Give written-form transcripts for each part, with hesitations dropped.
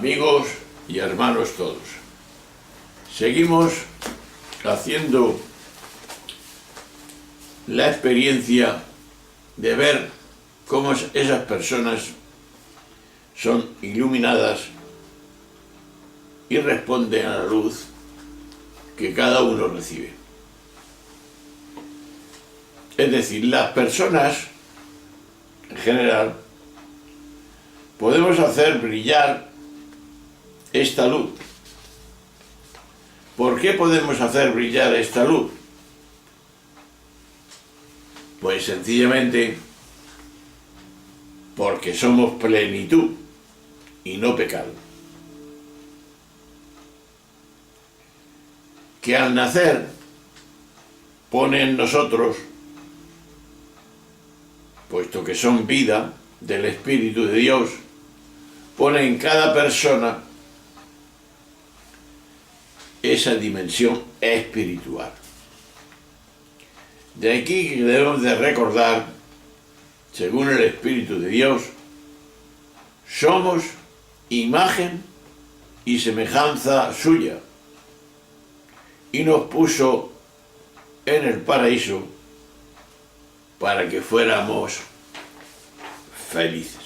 amigos y hermanos todos. Seguimos haciendo la experiencia de ver cómo esas personas son iluminadas y responden a la luz que cada uno recibe. Es decir, las personas en general podemos hacer brillar esta luz. ¿Por qué podemos hacer brillar esta luz? Pues sencillamente porque somos plenitud y no pecado. Que al nacer pone en nosotros, puesto que son vida del Espíritu de Dios, pone en cada persona esa dimensión espiritual. De aquí que debemos de recordar, según el Espíritu de Dios, somos imagen y semejanza suya, y nos puso en el paraíso para que fuéramos felices.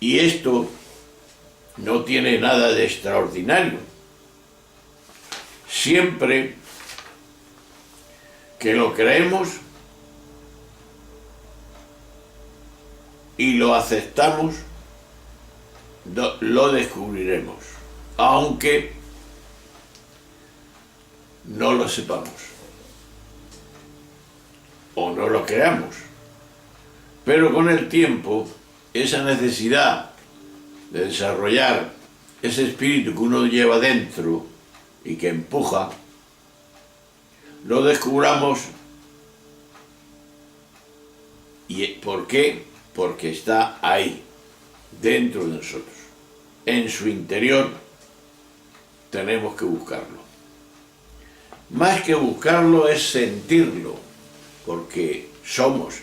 Y esto no tiene nada de extraordinario. Siempre que lo creemos y lo aceptamos, lo descubriremos, aunque no lo sepamos o no lo creamos. Pero con el tiempo, esa necesidad de desarrollar ese espíritu que uno lleva dentro y que empuja, lo descubramos. ¿Y por qué? Porque está ahí, dentro de nosotros. En su interior tenemos que buscarlo. Más que buscarlo es sentirlo, porque somos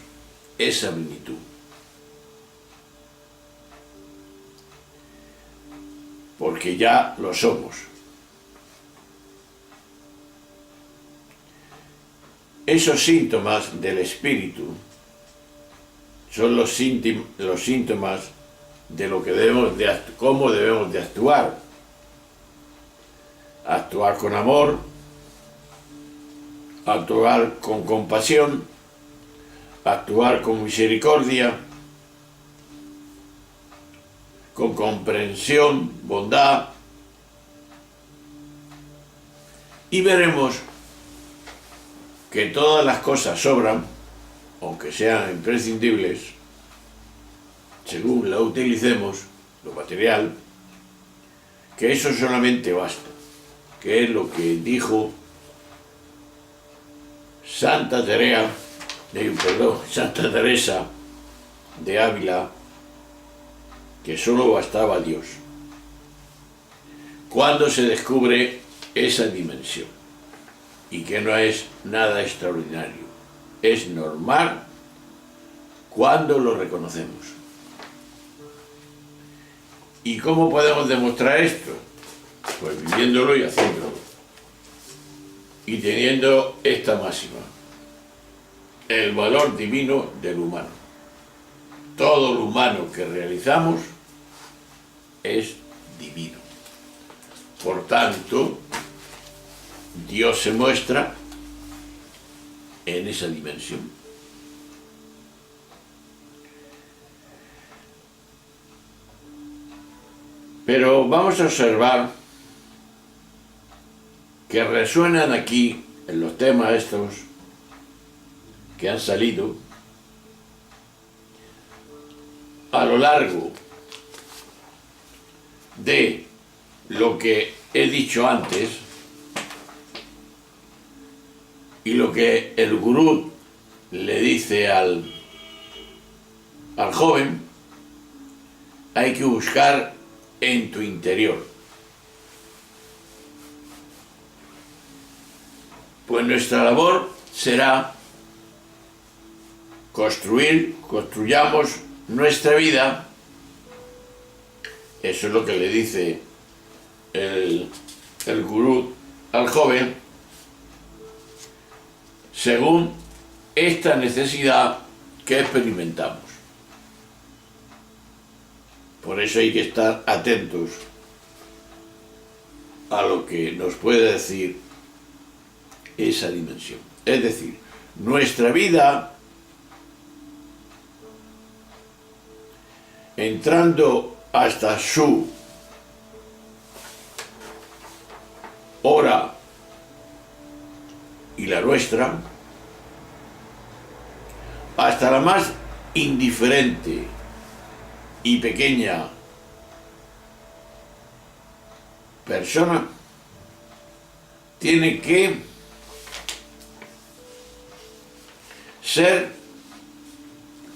esa plenitud. Porque ya lo somos. Esos síntomas del espíritu son los síntomas de lo que cómo debemos de actuar. Actuar con amor, actuar con compasión, actuar con misericordia, con comprensión, bondad, y veremos que todas las cosas sobran, aunque sean imprescindibles, según la utilicemos, lo material, que eso solamente basta, que es lo que dijo Santa Teresa de Ávila, que solo bastaba Dios. Cuando se descubre esa dimensión, y que no es nada extraordinario, es normal cuando lo reconocemos. ¿Y cómo podemos demostrar esto? Pues viviéndolo y haciéndolo. Y teniendo esta máxima: el valor divino del humano. Todo lo humano que realizamos es divino. Por tanto, Dios se muestra en esa dimensión. Pero vamos a observar que resuenan aquí, en los temas estos que han salido, a lo largo de lo que he dicho antes y lo que el gurú le dice al joven: hay que buscar en tu interior. Pues nuestra labor será construyamos nuestra vida, eso es lo que le dice el gurú al joven, según esta necesidad que experimentamos. Por eso hay que estar atentos a lo que nos puede decir esa dimensión. Es decir, nuestra vida, entrando hasta su hora y la nuestra, hasta la más indiferente y pequeña persona, tiene que ser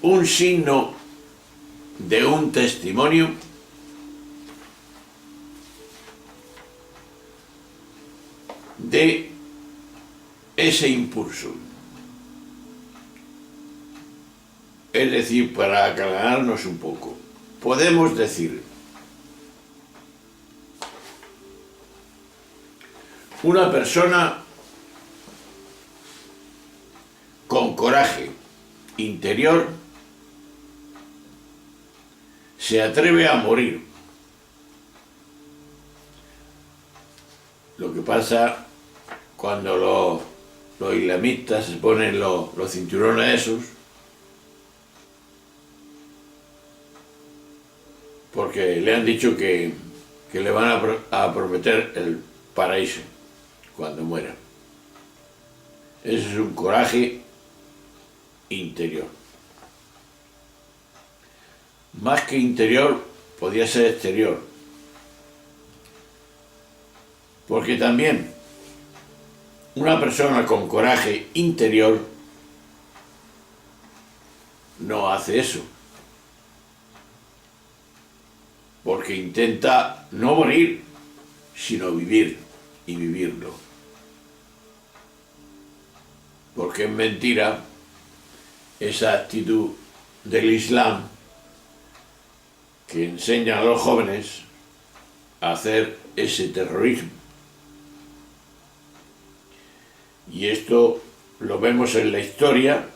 un signo de un testimonio de ese impulso. Es decir, para aclararnos un poco, podemos decir, una persona con coraje interior se atreve a morir. Lo que pasa cuando los islamistas se ponen los cinturones esos, porque le han dicho que le van a prometer el paraíso cuando muera. Ese es un coraje interior. Más que interior, podría ser exterior. Porque también una persona con coraje interior no hace eso. Porque intenta no morir, sino vivir y vivirlo. Porque es mentira esa actitud del Islam que enseña a los jóvenes a hacer ese terrorismo. Y esto lo vemos en la historia.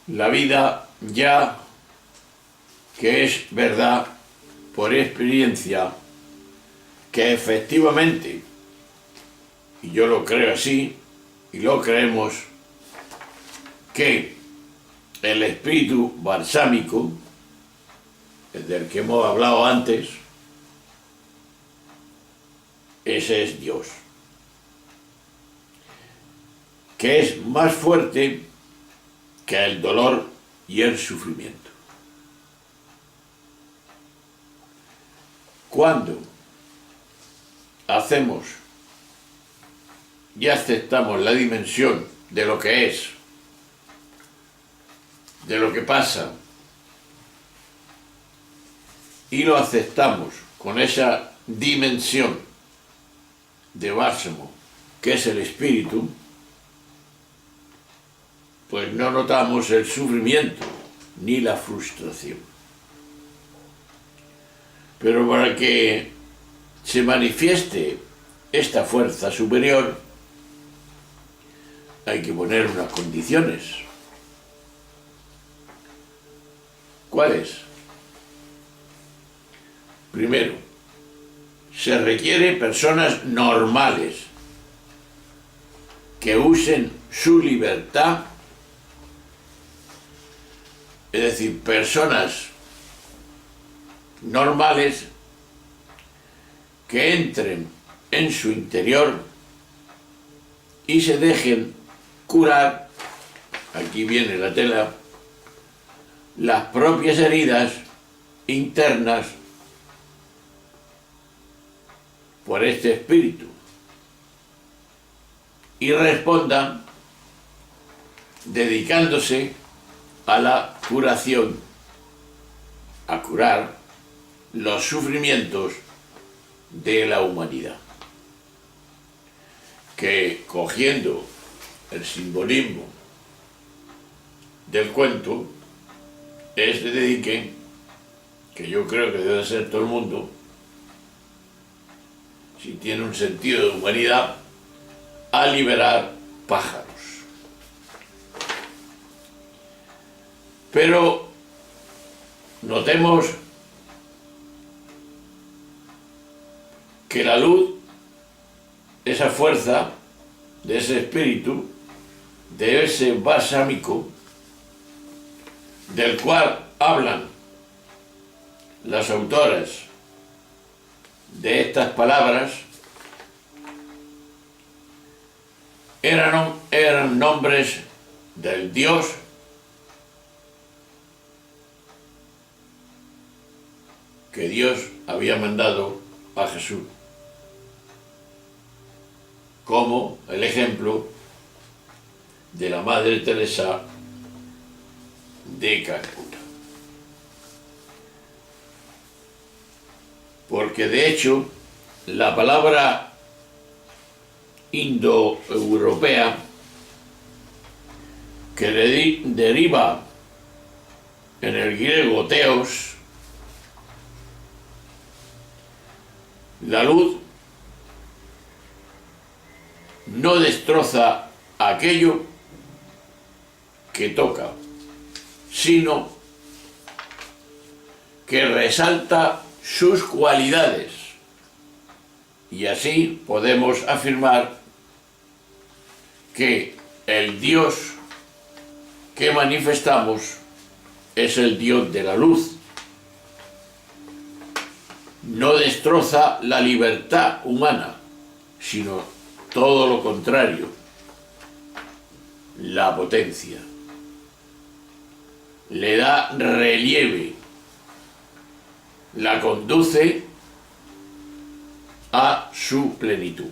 La vida ya, que es verdad por experiencia, que efectivamente, y yo lo creo así, y lo creemos, que el espíritu balsámico, el del que hemos hablado antes, ese es Dios, que es más fuerte que el dolor y el sufrimiento. Cuando hacemos y aceptamos la dimensión de lo que es, de lo que pasa, y lo aceptamos con esa dimensión de bálsamo que es el espíritu, pues no notamos el sufrimiento ni la frustración. Pero para que se manifieste esta fuerza superior, hay que poner unas condiciones. ¿Cuáles? Primero, se requiere personas normales que usen su libertad, es decir, personas normales que entren en su interior y se dejen curar, aquí viene la tela, las propias heridas internas por este espíritu y respondan dedicándose a la curación, a curar los sufrimientos de la humanidad, que cogiendo el simbolismo del cuento, se dediquen, que yo creo que debe ser todo el mundo, si tiene un sentido de humanidad, a liberar pájaros. Pero notemos que la luz, esa fuerza de ese espíritu, de ese balsámico, del cual hablan las autoras de estas palabras, eran nombres del Dios que Dios había mandado a Jesús, como el ejemplo de la Madre Teresa de Calcuta. Porque de hecho la palabra indoeuropea, que deriva en el griego teos, la luz no destroza aquello que toca, sino que resalta sus cualidades, y así podemos afirmar que el Dios que manifestamos es el Dios de la luz. No destroza la libertad humana, sino todo lo contrario, la potencia. Le da relieve, la conduce a su plenitud.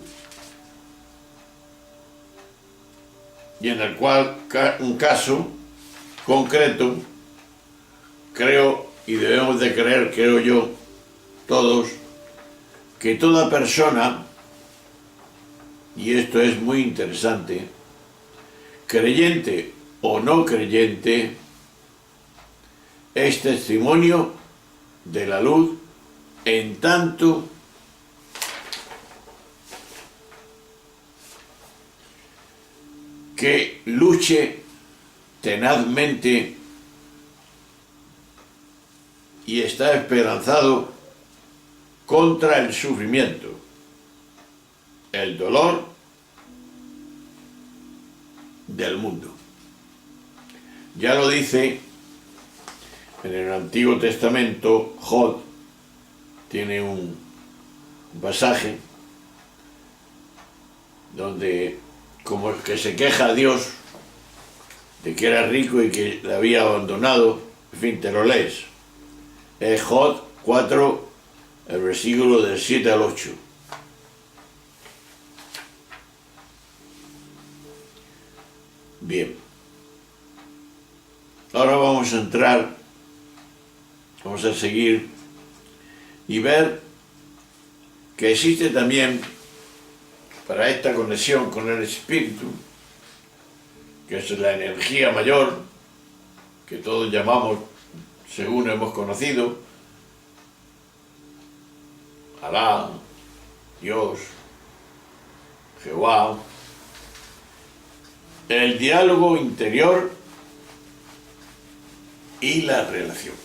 Y en el cual, un caso concreto, creo, y debemos de creer, creo yo, todos, que toda persona, y esto es muy interesante, creyente o no creyente, es testimonio de la luz en tanto que luche tenazmente y está esperanzado contra el sufrimiento, el dolor del mundo. Ya lo dice en el Antiguo Testamento, Job tiene un pasaje donde como el que se queja a Dios de que era rico y que le había abandonado, en fin, te lo lees. Es Job 4, el versículo del 7 al 8. Bien. Ahora vamos a entrar, vamos a seguir y ver que existe también para esta conexión con el espíritu, que es la energía mayor, que todos llamamos, según hemos conocido, Alá, Dios, Jehová, el diálogo interior y la relación.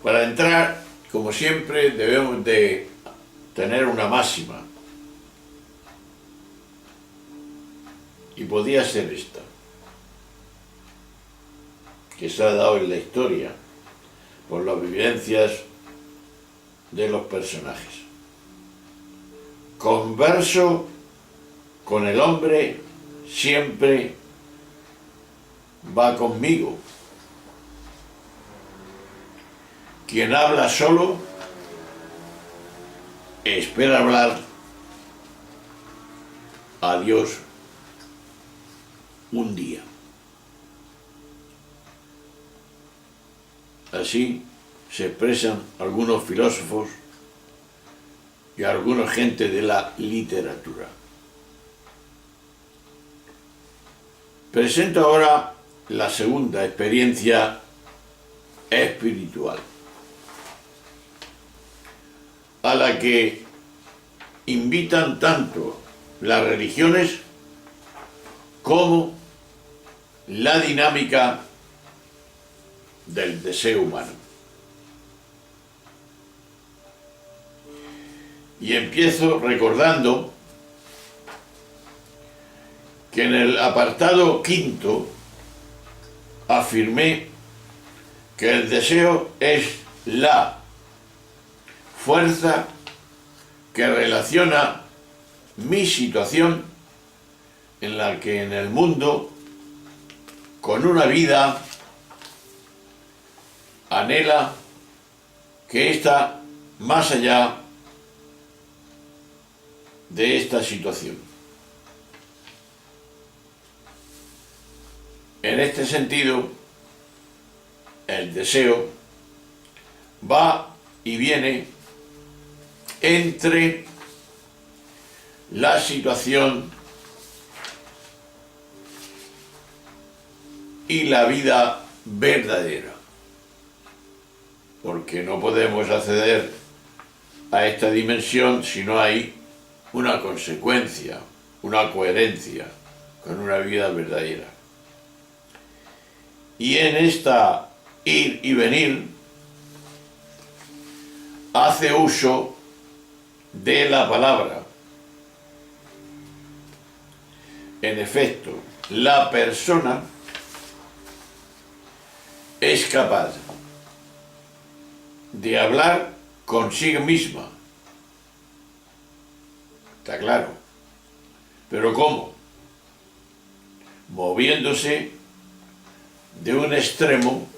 Para entrar, como siempre, debemos de tener una máxima, y podía ser esta, que se ha dado en la historia por las vivencias de los personajes. Converso con el hombre siempre va conmigo. Quien habla solo espera hablar a Dios un día. Así se expresan algunos filósofos y alguna gente de la literatura. Presento ahora la segunda experiencia espiritual, a la que invitan tanto las religiones como la dinámica del deseo humano. Y empiezo recordando que en el apartado quinto afirmé que el deseo es la fuerza que relaciona mi situación en la que en el mundo, con una vida, anhela que está más allá de esta situación. En este sentido, el deseo va y viene entre la situación y la vida verdadera, porque no podemos acceder a esta dimensión si no hay una consecuencia, una coherencia con una vida verdadera. Y en esta ir y venir hace uso de la palabra. En efecto, la persona es capaz de hablar consigo misma. Está claro. ¿Pero cómo? Moviéndose de un extremo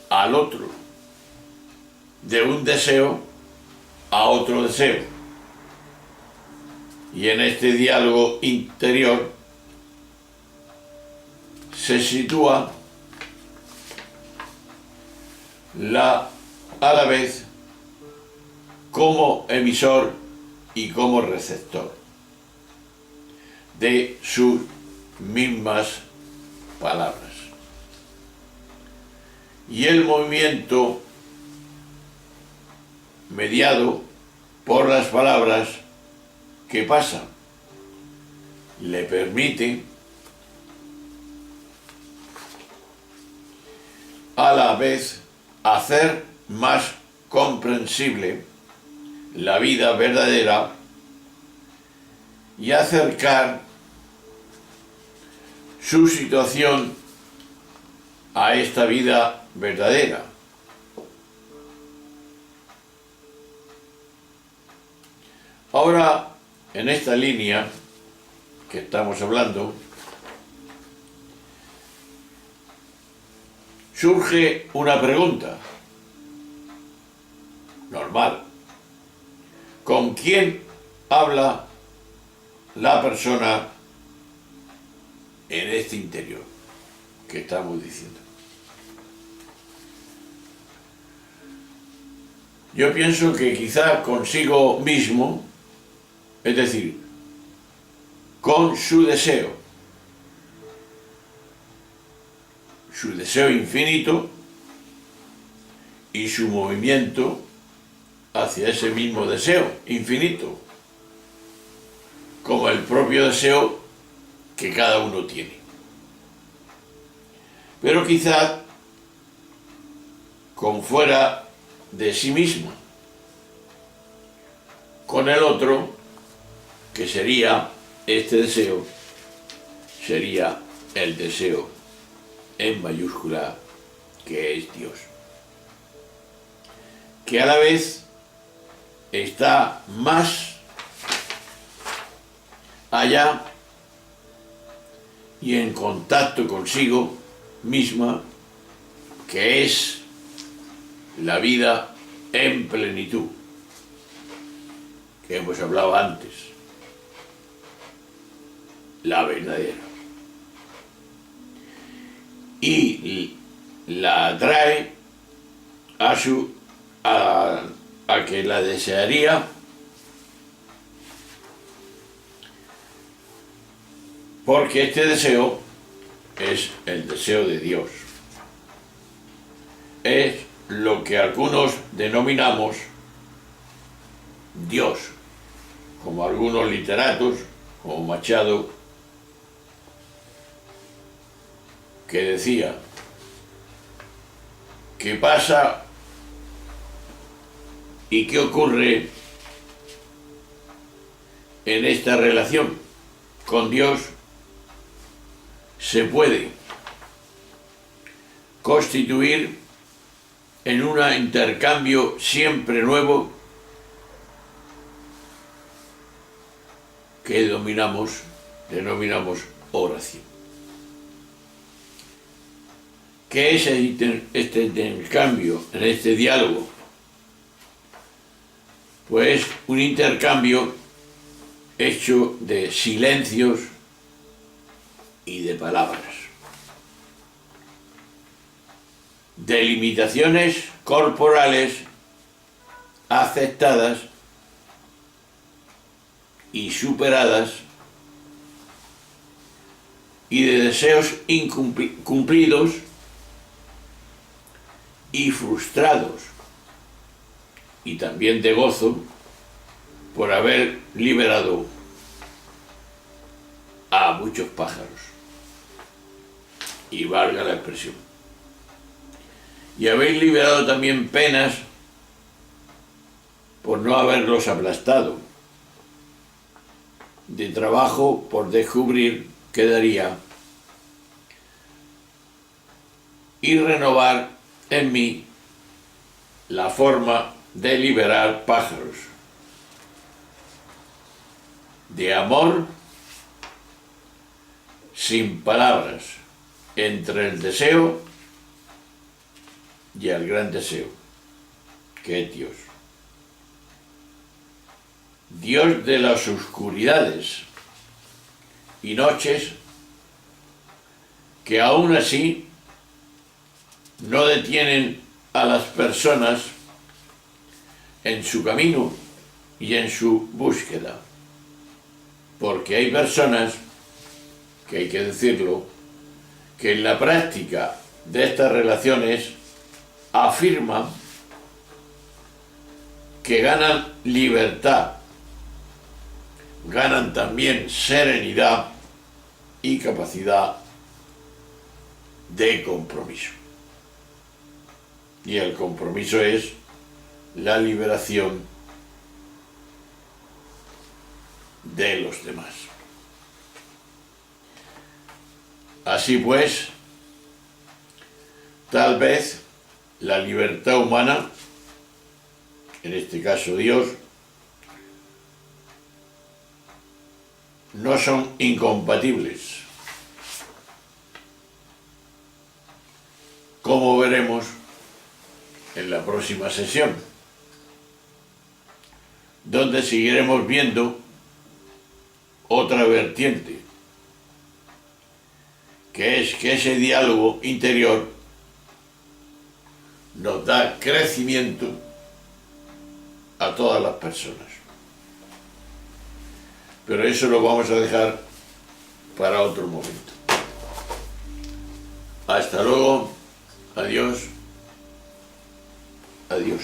al otro, de un deseo a otro deseo. Y en este diálogo interior se sitúa a la vez como emisor y como receptor de sus mismas palabras. Y el movimiento mediado por las palabras que pasan le permite a la vez hacer más comprensible la vida verdadera y acercar su situación a esta vida verdadera. Ahora, en esta línea que estamos hablando, surge una pregunta normal. ¿Con quién habla la persona en este interior que estamos diciendo? Yo pienso que quizá consigo mismo, es decir, con su deseo infinito y su movimiento hacia ese mismo deseo infinito, como el propio deseo que cada uno tiene. Pero quizá con fuera de sí mismo, con el otro, que sería este deseo, sería el deseo en mayúscula, que es Dios, que a la vez está más allá y en contacto consigo misma, que es la vida en plenitud, que hemos hablado antes, la verdadera. Y la atrae a que la desearía porque este deseo es el deseo de Dios. Es lo que algunos denominamos Dios, como algunos literatos, como Machado, que decía: ¿qué pasa y qué ocurre en esta relación con Dios? Se puede constituir en un intercambio siempre nuevo que denominamos oración. ¿Qué es este intercambio, en este diálogo? Pues un intercambio hecho de silencios y de palabras, de limitaciones corporales aceptadas y superadas, y de deseos incumplidos y frustrados, y también de gozo por haber liberado a muchos pájaros, y valga la expresión. Y habéis liberado también penas por no haberlos aplastado, de trabajo por descubrir quedaría, y renovar en mí la forma de liberar pájaros, de amor sin palabras, entre el deseo y el gran deseo, que es Dios. Dios de las oscuridades y noches, que aún así no detienen a las personas en su camino y en su búsqueda, porque hay personas, que hay que decirlo, que en la práctica de estas relaciones afirman que ganan libertad, ganan también serenidad y capacidad de compromiso. Y el compromiso es la liberación de los demás. Así pues, tal vez la libertad humana, en este caso Dios, no son incompatibles, como veremos en la próxima sesión, donde seguiremos viendo otra vertiente, que es que ese diálogo interior nos da crecimiento a todas las personas. Pero eso lo vamos a dejar para otro momento. Hasta luego. Adiós. Adiós.